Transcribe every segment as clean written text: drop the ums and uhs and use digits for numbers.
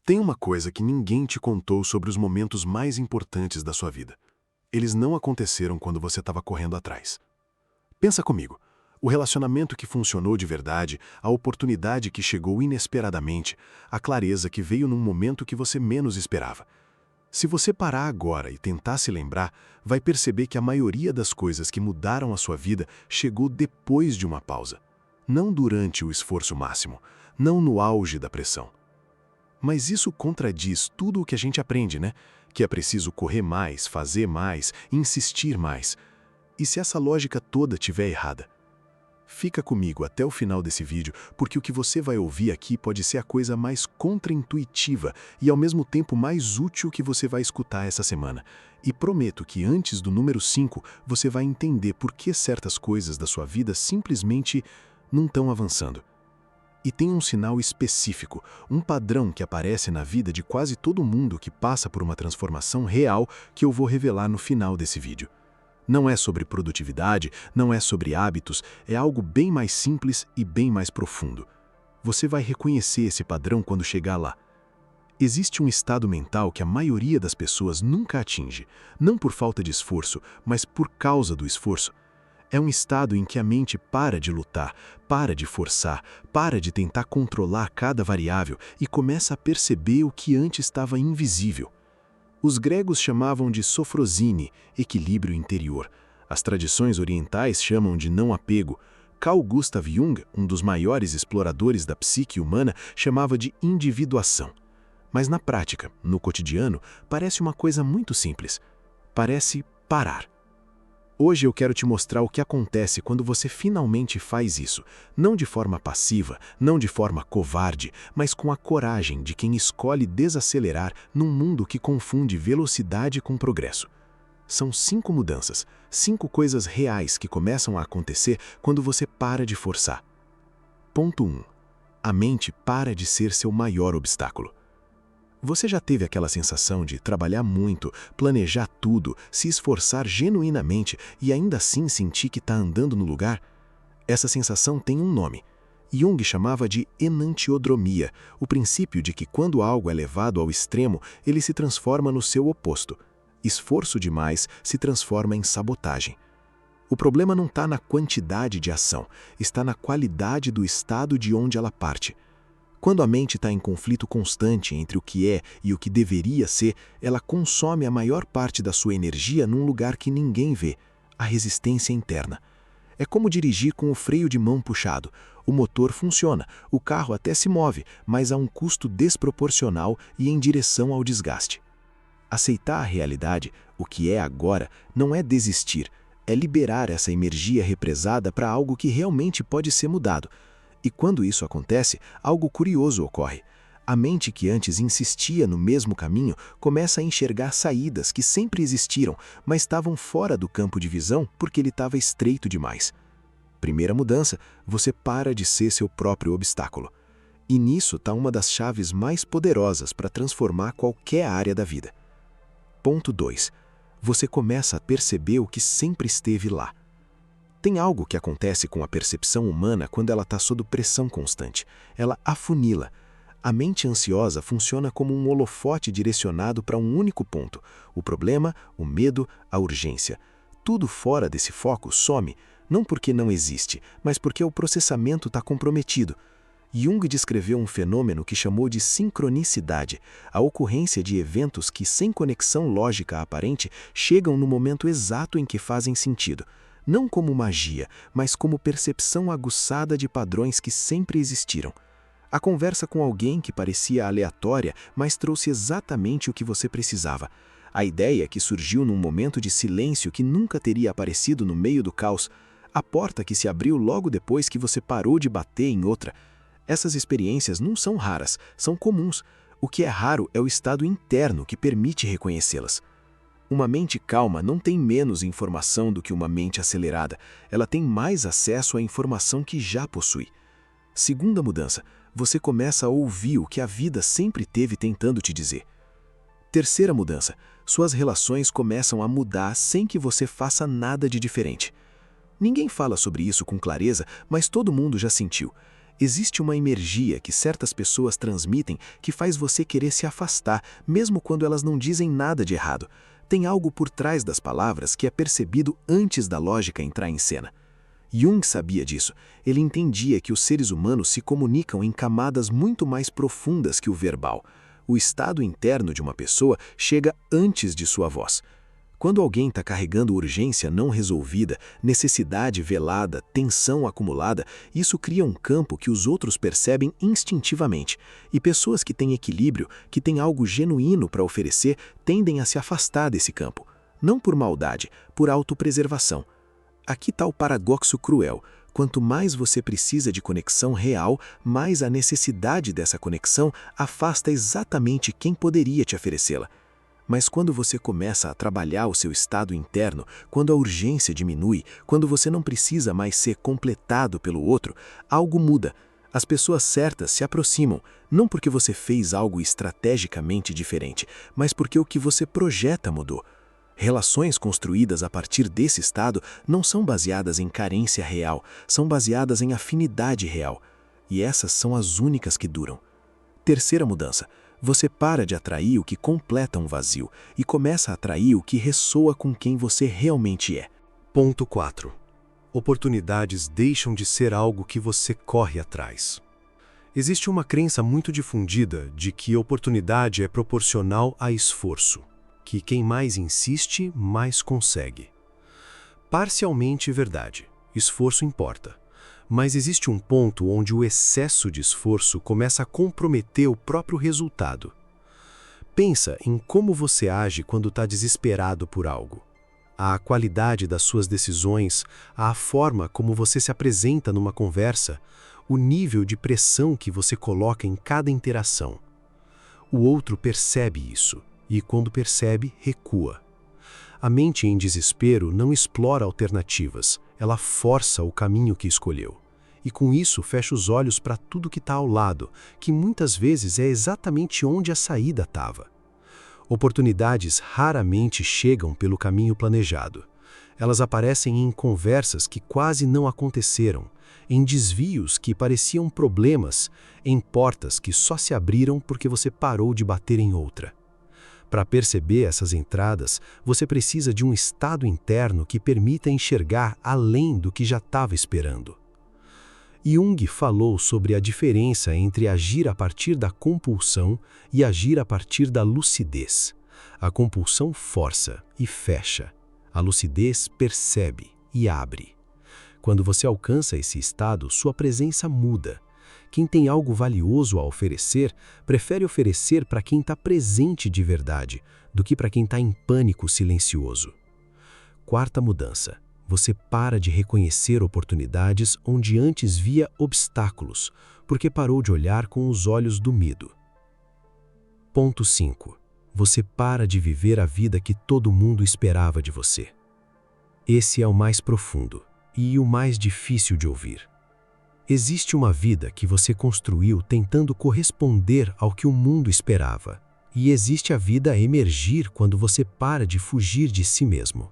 Tem uma coisa que ninguém te contou sobre os momentos mais importantes da sua vida. Eles não aconteceram quando você estava correndo atrás. Pensa comigo. O relacionamento que funcionou de verdade, a oportunidade que chegou inesperadamente, a clareza que veio num momento que você menos esperava. Se você parar agora e tentar se lembrar, vai perceber que a maioria das coisas que mudaram a sua vida chegou depois de uma pausa. Não durante o esforço máximo, não no auge da pressão. Mas isso contradiz tudo o que a gente aprende, né? Que é preciso correr mais, fazer mais, insistir mais. E se essa lógica toda estiver errada? Fica comigo até o final desse vídeo, porque o que você vai ouvir aqui pode ser a coisa mais contraintuitiva e ao mesmo tempo mais útil que você vai escutar essa semana. E prometo que antes do número 5, você vai entender por que certas coisas da sua vida simplesmente não estão avançando. E tem um sinal específico, um padrão que aparece na vida de quase todo mundo que passa por uma transformação real que eu vou revelar no final desse vídeo. Não é sobre produtividade, não é sobre hábitos, é algo bem mais simples e bem mais profundo. Você vai reconhecer esse padrão quando chegar lá. Existe um estado mental que a maioria das pessoas nunca atinge, não por falta de esforço, mas por causa do esforço. É um estado em que a mente para de lutar, para de forçar, para de tentar controlar cada variável e começa a perceber o que antes estava invisível. Os gregos chamavam de sofrosine, equilíbrio interior. As tradições orientais chamam de não apego. Carl Gustav Jung, um dos maiores exploradores da psique humana, chamava de individuação. Mas na prática, no cotidiano, parece uma coisa muito simples. Parece parar. Hoje eu quero te mostrar o que acontece quando você finalmente faz isso, não de forma passiva, não de forma covarde, mas com a coragem de quem escolhe desacelerar num mundo que confunde velocidade com progresso. São 5 mudanças, 5 coisas reais que começam a acontecer quando você para de forçar. Ponto 1. A mente para de ser seu maior obstáculo. Você já teve aquela sensação de trabalhar muito, planejar tudo, se esforçar genuinamente e ainda assim sentir que está andando no lugar? Essa sensação tem um nome. Jung chamava de enantiodromia, o princípio de que quando algo é levado ao extremo, ele se transforma no seu oposto. Esforço demais se transforma em sabotagem. O problema não está na quantidade de ação, está na qualidade do estado de onde ela parte. Quando a mente está em conflito constante entre o que é e o que deveria ser, ela consome a maior parte da sua energia num lugar que ninguém vê, a resistência interna. É como dirigir com o freio de mão puxado. O motor funciona, o carro até se move, mas a um custo desproporcional e em direção ao desgaste. Aceitar a realidade, o que é agora, não é desistir, é liberar essa energia represada para algo que realmente pode ser mudado. E quando isso acontece, algo curioso ocorre. A mente que antes insistia no mesmo caminho começa a enxergar saídas que sempre existiram, mas estavam fora do campo de visão porque ele estava estreito demais. Primeira mudança, você para de ser seu próprio obstáculo. E nisso está uma das chaves mais poderosas para transformar qualquer área da vida. Ponto 2. Você começa a perceber o que sempre esteve lá. Tem algo que acontece com a percepção humana quando ela está sob pressão constante. Ela afunila. A mente ansiosa funciona como um holofote direcionado para um único ponto: o problema, o medo, a urgência. Tudo fora desse foco some, não porque não existe, mas porque o processamento está comprometido. Jung descreveu um fenômeno que chamou de sincronicidade, a ocorrência de eventos que, sem conexão lógica aparente, chegam no momento exato em que fazem sentido. Não como magia, mas como percepção aguçada de padrões que sempre existiram. A conversa com alguém que parecia aleatória, mas trouxe exatamente o que você precisava. A ideia que surgiu num momento de silêncio que nunca teria aparecido no meio do caos. A porta que se abriu logo depois que você parou de bater em outra. Essas experiências não são raras, são comuns. O que é raro é o estado interno que permite reconhecê-las. Uma mente calma não tem menos informação do que uma mente acelerada. Ela tem mais acesso à informação que já possui. Segunda mudança, você começa a ouvir o que a vida sempre teve tentando te dizer. Terceira mudança, suas relações começam a mudar sem que você faça nada de diferente. Ninguém fala sobre isso com clareza, mas todo mundo já sentiu. Existe uma energia que certas pessoas transmitem que faz você querer se afastar, mesmo quando elas não dizem nada de errado. Tem algo por trás das palavras que é percebido antes da lógica entrar em cena. Jung sabia disso. Ele entendia que os seres humanos se comunicam em camadas muito mais profundas que o verbal. O estado interno de uma pessoa chega antes de sua voz. Quando alguém está carregando urgência não resolvida, necessidade velada, tensão acumulada, isso cria um campo que os outros percebem instintivamente. E pessoas que têm equilíbrio, que têm algo genuíno para oferecer, tendem a se afastar desse campo. Não por maldade, por autopreservação. Aqui está o paradoxo cruel. Quanto mais você precisa de conexão real, mais a necessidade dessa conexão afasta exatamente quem poderia te oferecê-la. Mas quando você começa a trabalhar o seu estado interno, quando a urgência diminui, quando você não precisa mais ser completado pelo outro, algo muda. As pessoas certas se aproximam, não porque você fez algo estrategicamente diferente, mas porque o que você projeta mudou. Relações construídas a partir desse estado não são baseadas em carência real, são baseadas em afinidade real. E essas são as únicas que duram. Terceira mudança. Você para de atrair o que completa um vazio e começa a atrair o que ressoa com quem você realmente é. Ponto 4. Oportunidades deixam de ser algo que você corre atrás. Existe uma crença muito difundida de que oportunidade é proporcional a esforço, que quem mais insiste, mais consegue. Parcialmente verdade, esforço importa. Mas existe um ponto onde o excesso de esforço começa a comprometer o próprio resultado. Pensa em como você age quando está desesperado por algo. A qualidade das suas decisões, a forma como você se apresenta numa conversa, o nível de pressão que você coloca em cada interação. O outro percebe isso e, quando percebe, recua. A mente em desespero não explora alternativas, ela força o caminho que escolheu. E com isso fecha os olhos para tudo que está ao lado, que muitas vezes é exatamente onde a saída estava. Oportunidades raramente chegam pelo caminho planejado. Elas aparecem em conversas que quase não aconteceram, em desvios que pareciam problemas, em portas que só se abriram porque você parou de bater em outra. Para perceber essas entradas, você precisa de um estado interno que permita enxergar além do que já estava esperando. Jung falou sobre a diferença entre agir a partir da compulsão e agir a partir da lucidez. A compulsão força e fecha. A lucidez percebe e abre. Quando você alcança esse estado, sua presença muda. Quem tem algo valioso a oferecer, prefere oferecer para quem está presente de verdade, do que para quem está em pânico silencioso. Quarta mudança. Você para de reconhecer oportunidades onde antes via obstáculos, porque parou de olhar com os olhos do medo. Ponto 5. Você para de viver a vida que todo mundo esperava de você. Esse é o mais profundo e o mais difícil de ouvir. Existe uma vida que você construiu tentando corresponder ao que o mundo esperava, e existe a vida a emergir quando você para de fugir de si mesmo.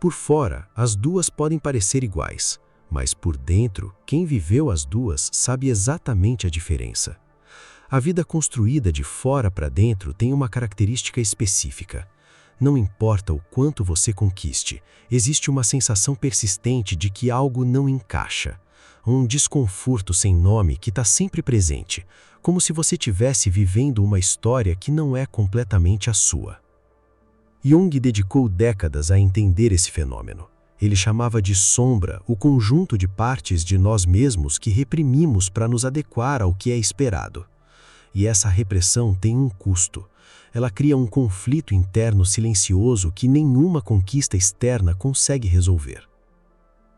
Por fora, as duas podem parecer iguais, mas por dentro, quem viveu as duas sabe exatamente a diferença. A vida construída de fora para dentro tem uma característica específica. Não importa o quanto você conquiste, existe uma sensação persistente de que algo não encaixa. Um desconforto sem nome que está sempre presente, como se você estivesse vivendo uma história que não é completamente a sua. Jung dedicou décadas a entender esse fenômeno. Ele chamava de sombra o conjunto de partes de nós mesmos que reprimimos para nos adequar ao que é esperado. E essa repressão tem um custo. Ela cria um conflito interno silencioso que nenhuma conquista externa consegue resolver.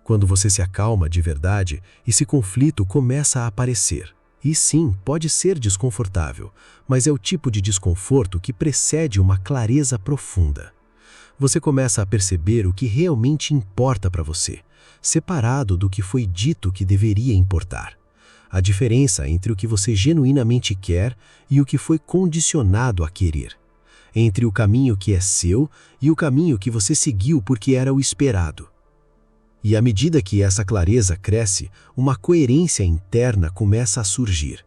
Quando você se acalma de verdade, esse conflito começa a aparecer. E sim, pode ser desconfortável, mas é o tipo de desconforto que precede uma clareza profunda. Você começa a perceber o que realmente importa para você, separado do que foi dito que deveria importar. A diferença entre o que você genuinamente quer e o que foi condicionado a querer. Entre o caminho que é seu e o caminho que você seguiu porque era o esperado. E à medida que essa clareza cresce, uma coerência interna começa a surgir.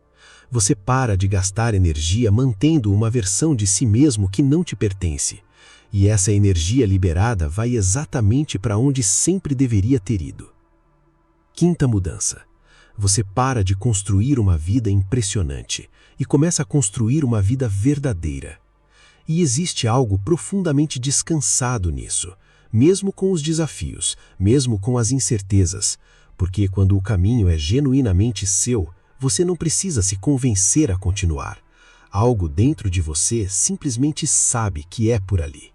Você para de gastar energia mantendo uma versão de si mesmo que não te pertence. E essa energia liberada vai exatamente para onde sempre deveria ter ido. Quinta mudança. Você para de construir uma vida impressionante e começa a construir uma vida verdadeira. E existe algo profundamente descansado nisso, mesmo com os desafios, mesmo com as incertezas, porque quando o caminho é genuinamente seu, você não precisa se convencer a continuar. Algo dentro de você simplesmente sabe que é por ali.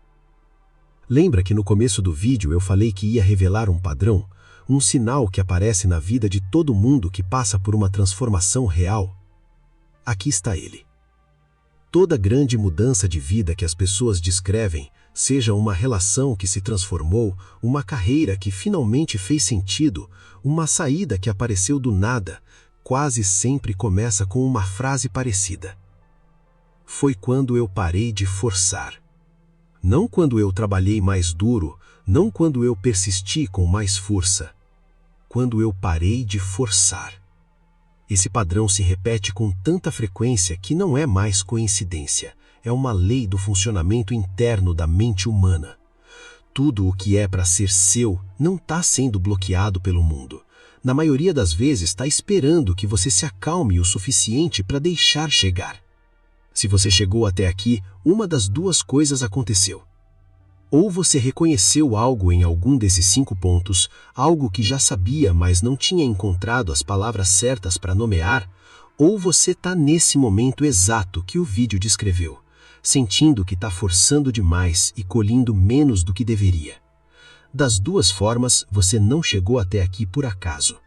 Lembra que no começo do vídeo eu falei que ia revelar um padrão, um sinal que aparece na vida de todo mundo que passa por uma transformação real? Aqui está ele. Toda grande mudança de vida que as pessoas descrevem, seja uma relação que se transformou, uma carreira que finalmente fez sentido, uma saída que apareceu do nada, quase sempre começa com uma frase parecida. Foi quando eu parei de forçar. Não quando eu trabalhei mais duro, não quando eu persisti com mais força. Quando eu parei de forçar. Esse padrão se repete com tanta frequência que não é mais coincidência. É uma lei do funcionamento interno da mente humana. Tudo o que é para ser seu não está sendo bloqueado pelo mundo. Na maioria das vezes está esperando que você se acalme o suficiente para deixar chegar. Se você chegou até aqui, uma das duas coisas aconteceu. Ou você reconheceu algo em algum desses 5 pontos, algo que já sabia, mas não tinha encontrado as palavras certas para nomear, ou você está nesse momento exato que o vídeo descreveu, sentindo que está forçando demais e colhendo menos do que deveria. Das duas formas, você não chegou até aqui por acaso.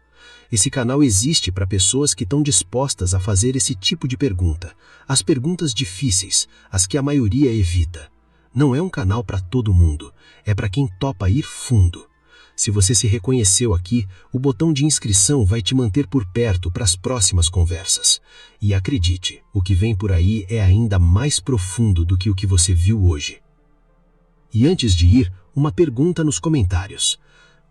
Esse canal existe para pessoas que estão dispostas a fazer esse tipo de pergunta, as perguntas difíceis, as que a maioria evita. Não é um canal para todo mundo, é para quem topa ir fundo. Se você se reconheceu aqui, o botão de inscrição vai te manter por perto para as próximas conversas. E acredite, o que vem por aí é ainda mais profundo do que o que você viu hoje. E antes de ir, uma pergunta nos comentários.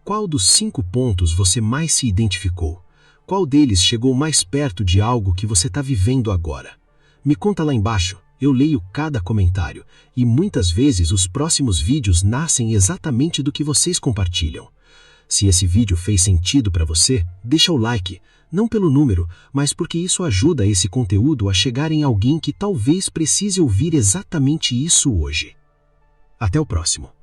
Qual dos 5 pontos você mais se identificou? Qual deles chegou mais perto de algo que você está vivendo agora? Me conta lá embaixo. Eu leio cada comentário, e muitas vezes os próximos vídeos nascem exatamente do que vocês compartilham. Se esse vídeo fez sentido para você, deixa o like, não pelo número, mas porque isso ajuda esse conteúdo a chegar em alguém que talvez precise ouvir exatamente isso hoje. Até o próximo.